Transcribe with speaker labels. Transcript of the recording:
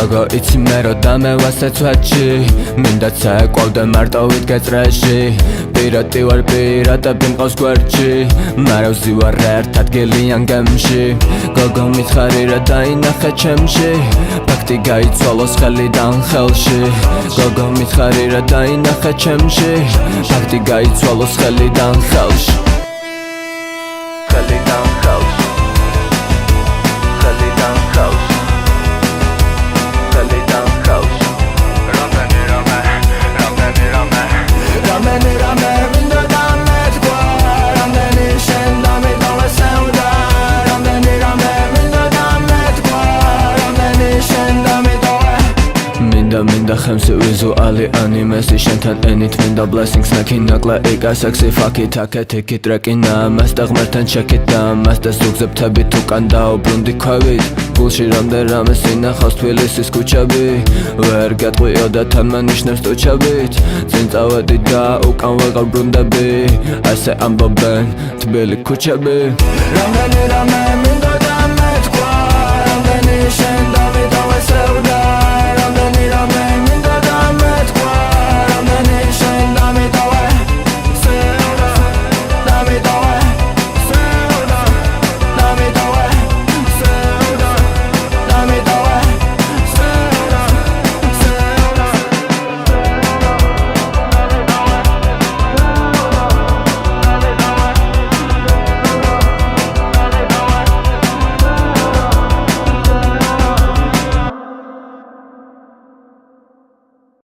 Speaker 1: გოგო იცი მე რო დამევასე ცვეთში მინდა ცეკვავდე მარტოვით გეწრეში პირატი ვარ პირატები მყავს გვერდში მაგრამ ვზივარ ერთ ადგილიან გემში გოგო მითხარი რა დაინახე ჩემში ფაქტი გაიცვალოს ხელიდან ხელში გოგო მითხარი რა დაინახე ჩემში ფაქტი გაიცვალოს ხელიდან ხელში ხელიდან ხელში ხელიდან ხელში ხელიდან ხელში რამე მინდა დამეთქვა რამდენი შენ დამიდოვე სევდა რამე მინდა დამეთქვა რამდენი შენ დამიდოვე მინდა ხემსი ვიზუალი ანიმესი შენთან ენით მინდა blessings ნაკინა იკა სექსი ფაკი თაკეთი ტრეკინა მასტა ღმერთთან ჩეკიდა მასტა ზუგზებთებით უკან დაუბრუნდი ქვევით გულში რამდენიმე სინახავს თბილისის ქუჩები ვერ გეტყვიოდა თან მანიშნებს ტუჩებით წინ წავედი და უკან ვეღარ ბრუნდები ასე ამბობენ თბილი ქუჩები რამდენი რამე მინდა დამეთქვა რამდენი შენ